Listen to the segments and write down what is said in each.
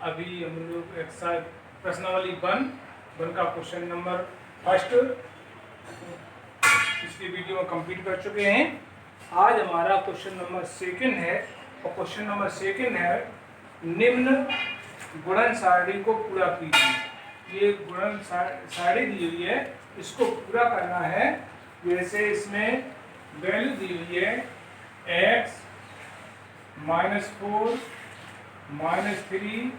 अभी हम लोग एक्सरसाइज प्रश्नावली वन का क्वेश्चन नंबर फर्स्ट पिछली वीडियो में कंप्लीट कर चुके हैं। आज हमारा क्वेश्चन नंबर सेकंड है और क्वेश्चन नंबर सेकंड है निम्न गुणन सारणी को पूरा कीजिए। ये गुणन सारणी दी हुई है, इसको पूरा करना है। जैसे इसमें वैल्यू दी हुई है x -4 -3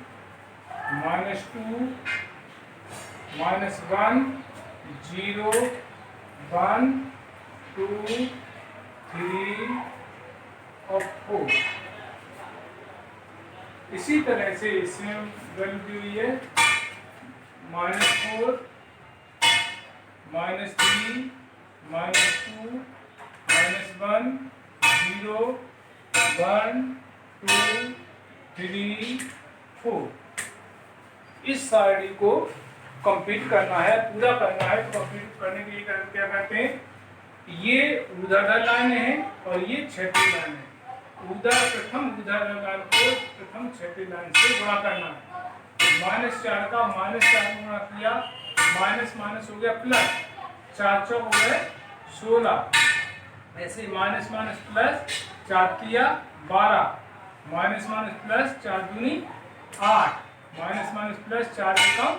-2 -1 0 1 2 3 और 4। इसी तरह से इसमें वैल्यू दी हुई है -4 -3 -2 -1 0 1 2 3 4। इस सारणी को कंप्लीट करना है, पूरा करना है। तो कंप्लीट करने के लिए क्या करते हैं, ये ऊर्ध्वाधर लाइन है और ये क्षैतिज लाइन है। प्रथम ऊर्ध्वाधर लाइन को प्रथम क्षैतिज लाइन से गुणा करना है। -4 का -4 गुणा किया, माइनस माइनस हो गया प्लस, 4 चौक हो गए 16। ऐसे माइनस माइनस प्लस 4 किया 12, माइनस माइनस प्लस 4 दूनी 8, माइनस माइनस प्लस 4 एकम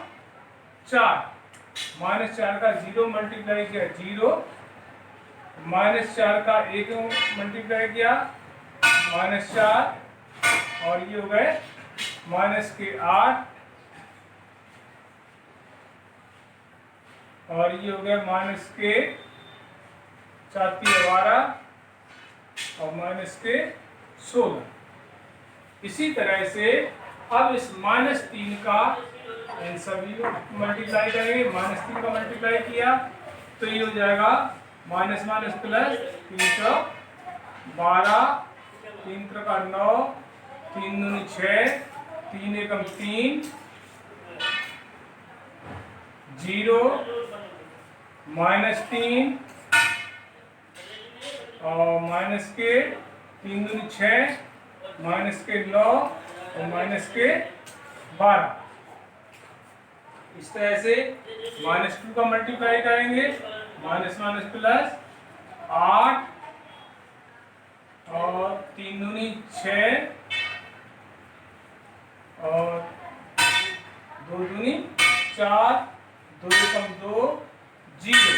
4, -4 का 0 मल्टीप्लाई किया 0, -4 का 1 मल्टीप्लाई किया -4, और ये हो गए -8, और ये हो गया -4 12 और -16। इसी तरह से अब इस -3 का इन सभी मल्टीप्लाई करेंगे। -3 का मल्टीप्लाई किया तो ये हो जाएगा माइनस माइनस प्लस 3 12 3 का 9 3 दूनी 6 3 एकम 3 0 -3 और माइनस के 3 दूनी 6 -9 और -12। इस तरह से -2 का मल्टीप्लाई करेंगे, माइनस माइनस प्लस 8 और 3 दूनी 6 और 2 दूनी 4 2 एकम 2 0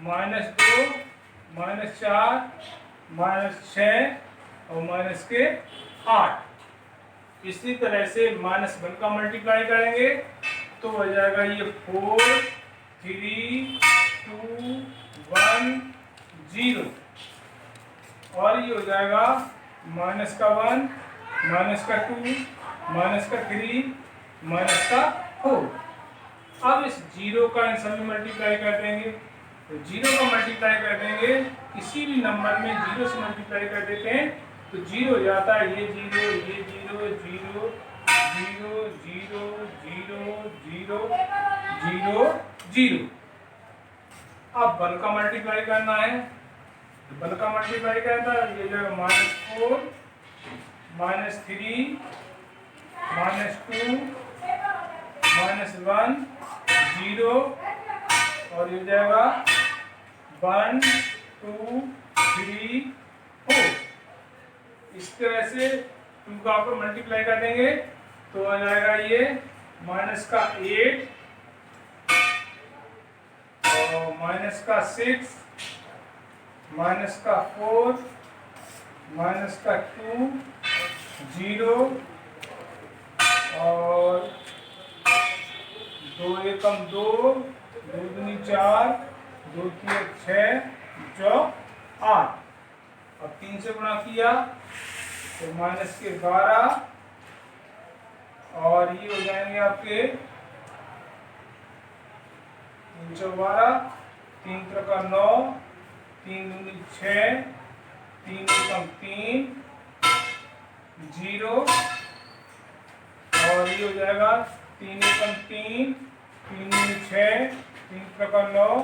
-2 -4 -6 और -8। इसी तरह से -1 का मल्टीप्लाई करेंगे तो हो जाएगा ये 4 3 2 1 0, और ये हो जाएगा -1 -2 -3 -4। अब इस 0 का इन सभी मल्टीप्लाई कर देंगे, तो 0 का मल्टीप्लाई कर देंगे, किसी भी नंबर में 0 से मल्टीप्लाई कर देते हैं तो 0 हो जाता है। ये 0 ये 0 0 0 0 0 0 0 0। अब 1 का मल्टीप्लाई करना है, तो 1 का मल्टीप्लाई करना है, ये जो -4 -3 -2 -1 0, और ये जाएगा 1 2 3 4। इस तरह से 2 का आपको मल्टीप्लाई कर देंगे तो आ जाएगा ये -8 और -6 -4 -2 0 और 2 एकम 2 2 दूनी 4 2 3 6 जो 8। अब 3 से गुणा किया तो -12, और ये हो जाएंगे आपके 3 12 3 का 9 3 दूनी 6 3 एकम 3 0, और ये हो जाएगा 3 एकम 3 3 दूनी 6 3 का 9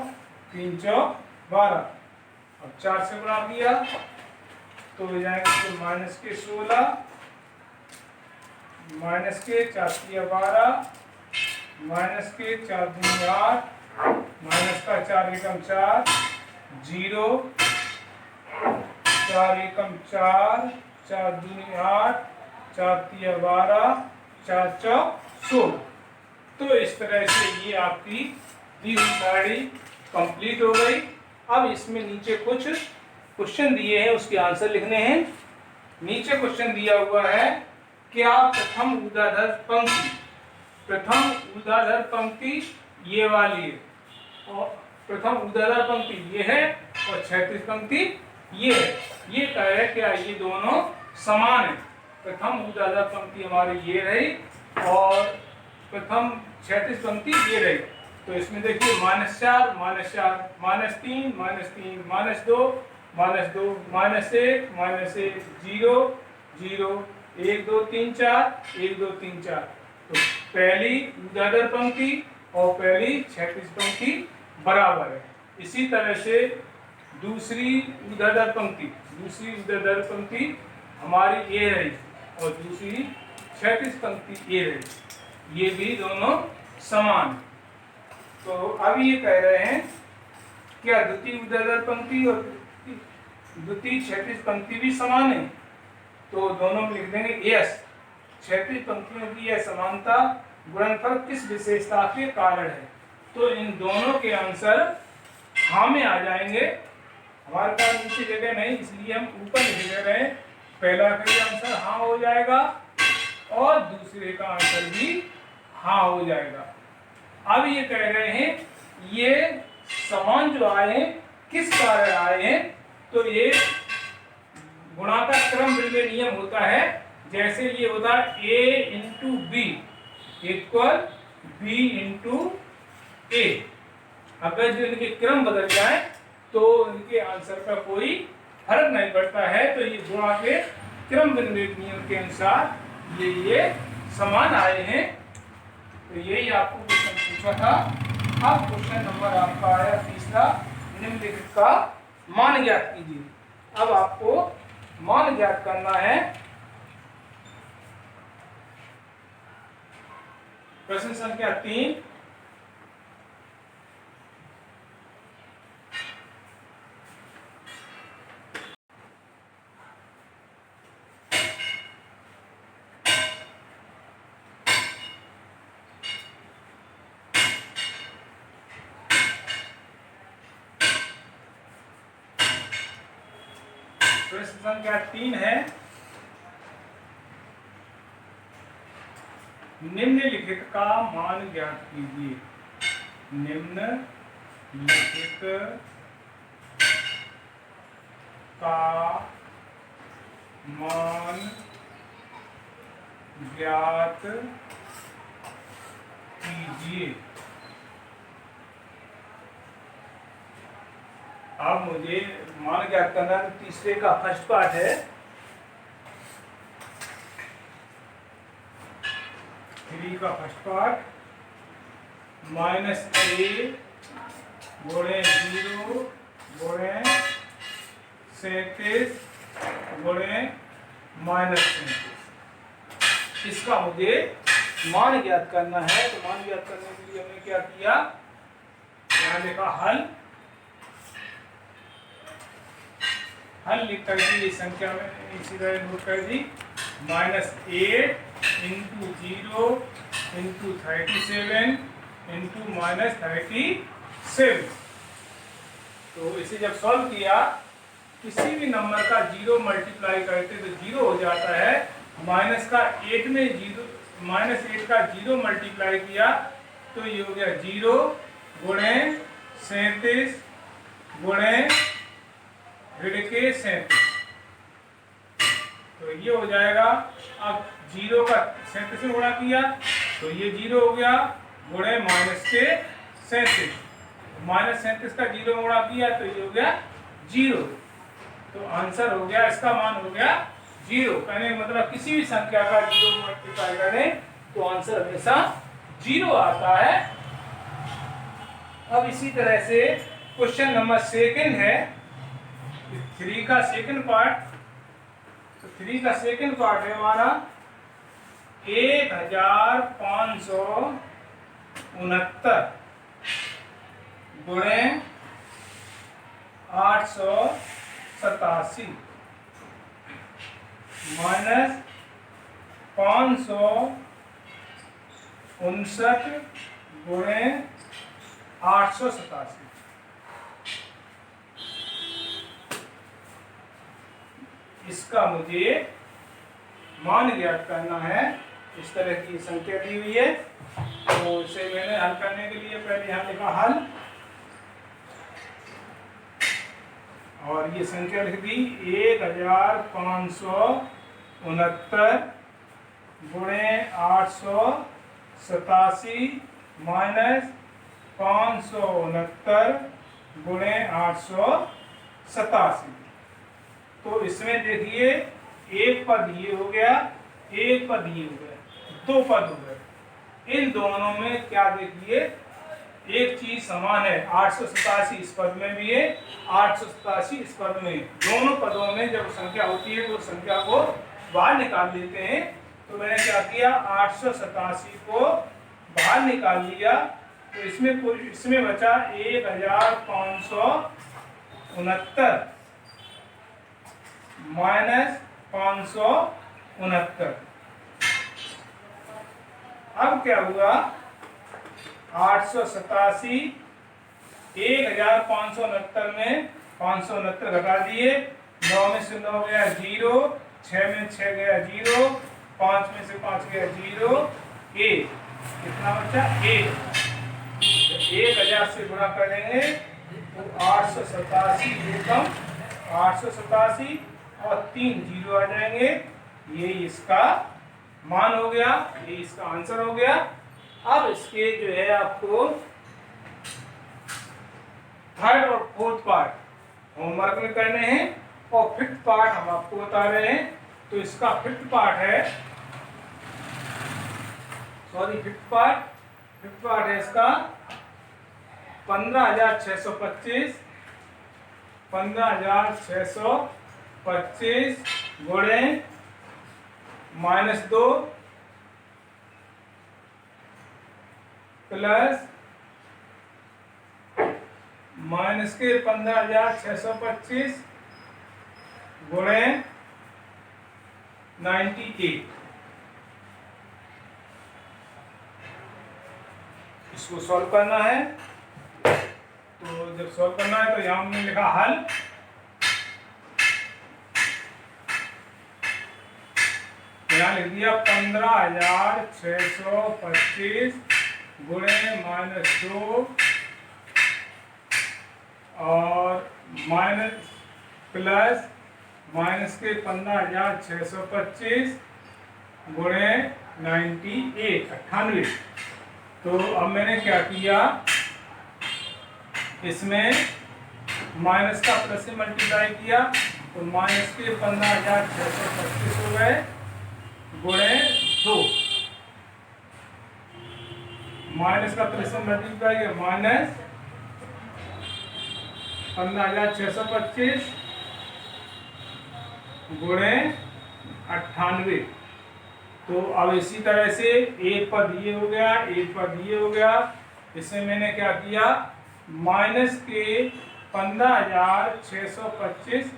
3 चौक 12। अब 4 से गुणा किया तो हो जाएंगे -16 माइनस के 4 तिया 12, माइनस के 4 दूनी 8, माइनस का 4 एकम 4, 0, 4 एकम 4, 4 दूनी 8, 4 तिया 12, 4 चौक 16। तो इस तरह से ये आपकी दी हुई सारणी कंप्लीट हो गई। अब इसमें नीचे कुछ क्वेश्चन दिए हैं, उसके आंसर लिखने हैं। नीचे क्वेश्चन दिया हुआ है, क्या प्रथम ऊर्ध्वाधर पंक्ति ये वाली है, और प्रथम ऊर्ध्वाधर पंक्ति ये है और क्षैतिज पंक्ति ये है। ये कह रहे हैं क्या ये दोनों समान है। प्रथम ऊर्ध्वाधर पंक्ति हमारी ये रही और प्रथम क्षैतिज पंक्ति ये रही। तो इसमें देखिए -4, -4, -3, -3, -2, -2, -1, -1, 0, 0, 1 2 3 4, 1 2 3 4। तो पहली ऊर्ध्वाधर पंक्ति और पहली क्षैतिज पंक्ति बराबर है। इसी तरह से दूसरी ऊर्ध्वाधर पंक्ति हमारी ये रही और दूसरी क्षैतिज पंक्ति ये रही, ये भी दोनों समान। तो अब ये कह रहे हैं क्या द्वितीय ऊर्ध्वाधर पंक्ति और द्वितीय क्षैतिज पंक्ति भी समान है। तो दोनों में लिख देंगे यस, क्षैतिज पंक्तियों की यह समानता गुणनफल किस विशेषता के कारण है। तो इन दोनों के आंसर हाँ में आ जाएंगे। हमारे पास नीचे जगह नहीं, इसलिए हम ऊपर लिख दे रहे हैं। पहला का आंसर हाँ हो जाएगा और दूसरे का आंसर भी हाँ हो जाएगा। अब ये कह रहे हैं ये समान जो आए हैं किस कारण आए हैं। तो ये गुणा का क्रम बिल्कुल नियम होता है। जैसे ये होता है a into B equal b into A. अगर जो इनके क्रम बदल जाए तो इनके आंसर का कोई फर्क नहीं पड़ता है। तो ये गुणा के क्रम बिल्कुल नियम के अनुसार ये समान आए हैं। तो यही आपको क्वेश्चन पूछा था। अब क्वेश्चन नंबर आपका आया तीसरा, निम्नलिखित का मान ज्ञात कीजिए। अब आपको मान ज्ञात करना है। प्रश्न संख्या 3, प्रश्न संख्या 3 है, निम्नलिखित का मान ज्ञात कीजिए। निम्नलिखित का मान ज्ञात कीजिए। अब मुझे मान ज्ञात करना है। तो तीसरे का फर्स्ट पार्ट है, 3 का फर्स्ट पार्ट -a गुणे 0 गुणे 37 गुणे -37। इसका मुझे मान ज्ञात करना है। तो मान ज्ञात करने के लिए हमने क्या किया, यहाँ लिखा हल लिख कर दी। इस संख्या में इसी तरह नोट कर दी। -8 इंटू 0 इंटू 37 इंटू -37। तो इसे जब सॉल्व किया, किसी भी नंबर का 0 मल्टीप्लाई करते तो 0 हो जाता है। -8 का 0 मल्टीप्लाई किया तो ये हो गया 0 गुणे 37 गुणे ऋण के 37। तो ये हो जाएगा। अब 0 का 37 से गुणा किया तो ये 0 हो गया गुणे -37। -37 का 0 गुणा किया तो ये हो गया 0। तो आंसर हो गया, इसका मान हो गया 0। कहने का मतलब किसी भी संख्या का 0 मल्टीप्लाई करें तो आंसर हमेशा 0 आता है। अब इसी तरह से क्वेश्चन नंबर 2 है, 3 का सेकंड पार्ट। तो 3 का सेकंड पार्ट है हमारा 1569 गुणे 887 माइनस 559 गुणे 887। इसका मुझे मान ज्ञात करना है। इस तरह की संख्या दी हुई है, तो इसे मैंने हल करने के लिए पहले यहाँ लिखा हल, और ये संख्या लिख दी 1569 गुणे 887 माइनस 569 गुणे 887। तो इसमें देखिए एक पद ये हो गया, एक पद ये हो गया, दो पद हो गए। इन दोनों में क्या देखिए एक चीज समान है, 887 इस पद में भी है, 887 इस पद में। दोनों पदों में जब संख्या होती है तो संख्या को बाहर निकाल लेते हैं। तो मैंने क्या किया, 887 को बाहर निकाल लिया, तो इसमें बचा 1569 माइनस 569। अब क्या हुआ, 887 1569 में 569 घटा दिए, 9 में से 9 गया 0, 6 में 6 गया 0, 5 में से 5 गया 0, 1, कितना बचा 1। 1000 से गुणा करेंगे तो 887 एकम 887 और 3 जीरो आ जाएंगे। ये इसका मान हो गया, ये इसका आंसर हो गया। अब इसके जो है आपको थर्ड और फोर्थ पार्ट होमवर्क में करने हैं, और फिफ्थ पार्ट हम आपको बता रहे हैं। तो इसका फिफ्थ पार्ट है, फिफ्थ पार्ट है इसका 15,625 गुणे -2 प्लस माइनस के 15,625 गुणे 98। इसको सॉल्व करना है। तो जब सॉल्व करना है तो यहां हमने लिखा हल, यहाँ लिख दिया 15,625 गुणे -2 और माइनस प्लस माइनस के 15,625 गुणे 98। तो अब मैंने क्या किया, इसमें माइनस का प्लस से मल्टीप्लाई किया, तो माइनस के 15,625 हो गए गुणे 2, माइनस का प्लस से मल्टीप्लाई किया, माइनस 15,625 गुणे 98। तो अब इसी तरह से एक पद ये हो गया, एक पद ये हो गया। इसमें मैंने क्या किया, माइनस के 15,625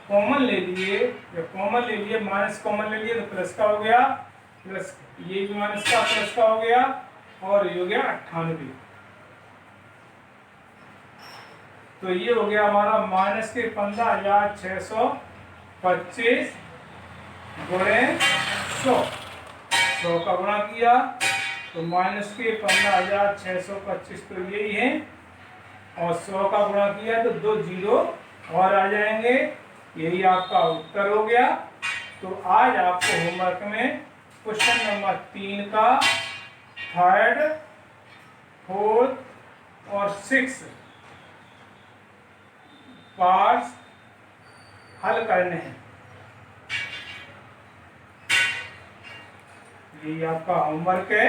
कॉमन ले लिए, जब कॉमन ले लिए माइनस कॉमन ले लिए तो प्लस का हो गया, प्लस ये भी माइनस का प्लस का हो गया, और ये हो गया 98। तो ये हो गया हमारा माइनस के 15,625 गुणे 100 का गुणा किया, तो माइनस के 15,625 तो यही है, और 100 का गुणा किया तो 2 जीरो और आ जाएंगे। यही आपका उत्तर हो गया। तो आज आपको होमवर्क में क्वेश्चन नंबर 3 का थर्ड, फोर्थ और 6 पार्ट्स हल करने हैं। ये आपका होमवर्क है।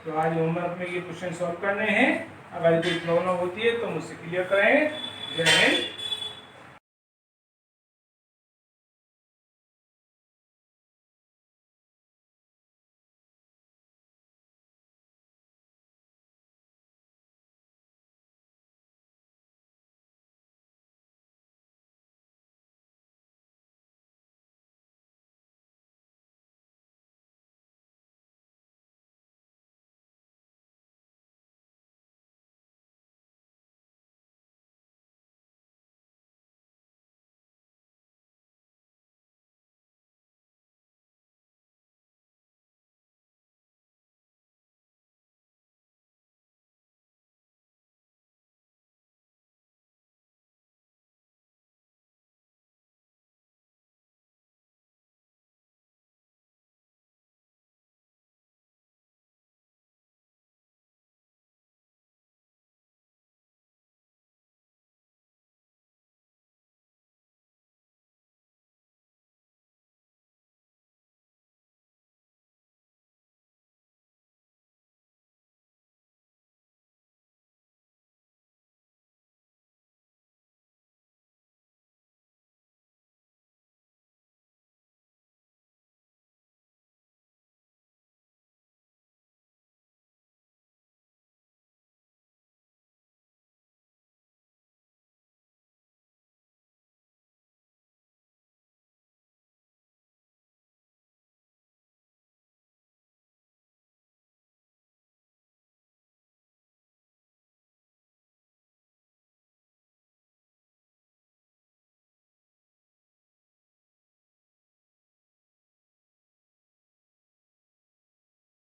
तो आज होमवर्क में ये क्वेश्चन सॉल्व करने हैं। अगर कोई प्रॉब्लम होती है तो मुझसे क्लियर करें। जय हिंद।